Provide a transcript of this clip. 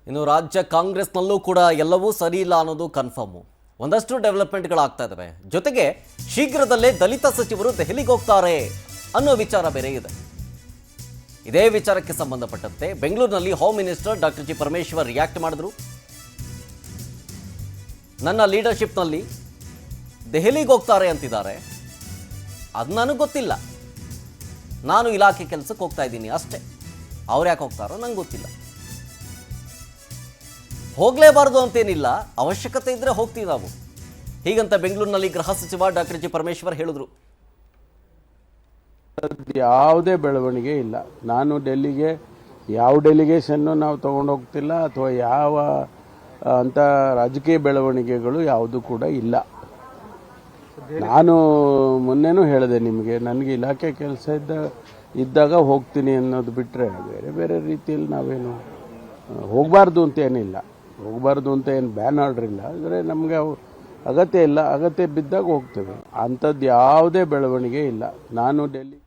ಇನ್ನು ರಾಜ್ಯ ಕಾಂಗ್ರೆಸ್ನಲ್ಲೂ ಕೂಡ ಎಲ್ಲವೂ ಸರಿ ಇಲ್ಲ ಅನ್ನೋದು ಕನ್ಫರ್ಮ್. ಒಂದಷ್ಟು ಡೆವಲಪ್ಮೆಂಟ್ಗಳಾಗ್ತಾ ಇದ್ದಾವೆ. ಜೊತೆಗೆ ಶೀಘ್ರದಲ್ಲೇ ದಲಿತ ಸಚಿವರು ದೆಹಲಿಗೆ ಹೋಗ್ತಾರೆ ಅನ್ನೋ ವಿಚಾರ ಬೇರೆ ಇದೆ. ಇದೇ ವಿಚಾರಕ್ಕೆ ಸಂಬಂಧಪಟ್ಟಂತೆ ಬೆಂಗಳೂರಿನಲ್ಲಿ home minister doctor G Parameshwar react ಮಾಡಿದ್ರು. ನನ್ನ ಲೀಡರ್ಶಿಪ್ನಲ್ಲಿ ದೆಹಲಿಗೆ ಹೋಗ್ತಾರೆ ಅಂತಿದ್ದಾರೆ. ಅದು ನನಗೆ ಗೊತ್ತಿಲ್ಲ. ನಾನು ಇಲಾಖೆ ಕೆಲಸಕ್ಕೆ ಹೋಗ್ತಾ ಇದ್ದೀನಿ ಅಷ್ಟೇ. ಅವ್ರು ಯಾಕೆ ಹೋಗ್ತಾರೋ ನಂಗೆ ಗೊತ್ತಿಲ್ಲ. ಹೋಗಲೇಬಾರ್ದು ಅಂತೇನಿಲ್ಲ, ಅವಶ್ಯಕತೆ ಇದ್ದರೆ ಹೋಗ್ತೀವಿ ನಾವು. ಹೀಗಂತ ಬೆಂಗಳೂರಿನಲ್ಲಿ ಗೃಹ ಸಚಿವ ಡಾಕ್ಟರ್ ಜಿ ಪರಮೇಶ್ವರ್ ಹೇಳಿದ್ರು. ಯಾವುದೇ ಬೆಳವಣಿಗೆ ಇಲ್ಲ. ನಾನು ಡೆಲ್ಲಿಗೆ ಯಾವ ಡೆಲಿಗೇಷನ್ನು ನಾವು ತಗೊಂಡೋಗ್ತಿಲ್ಲ, ಅಥವಾ ಯಾವ ಅಂತ ರಾಜಕೀಯ ಬೆಳವಣಿಗೆಗಳು ಯಾವುದು ಕೂಡ ಇಲ್ಲ. ನಾನು ಮೊನ್ನೆನೂ ಹೇಳಿದೆ ನಿಮಗೆ, ನನಗೆ ಇಲಾಖೆ ಕೆಲಸ ಇದ್ದಾಗ ಹೋಗ್ತೀನಿ ಅನ್ನೋದು ಬಿಟ್ಟರೆ ಬೇರೆ ಬೇರೆ ರೀತಿಯಲ್ಲಿ ನಾವೇನು ಹೋಗಬಾರ್ದು ಅಂತ ಏನಿಲ್ಲ. ಹೋಗಬಾರ್ದು ಅಂತ ಏನು ಬ್ಯಾನ್ ಆರ್ಡ್ರ್ ಇಲ್ಲ. ಆದರೆ ನಮಗೆ ಅಗತ್ಯ ಇಲ್ಲ, ಅಗತ್ಯ ಬಿದ್ದಾಗ ಹೋಗ್ತೇವೆ. ಅಂಥದ್ದು ಯಾವುದೇ ಬೆಳವಣಿಗೆ ಇಲ್ಲ. ನಾನು ಡೆಲ್ಲಿ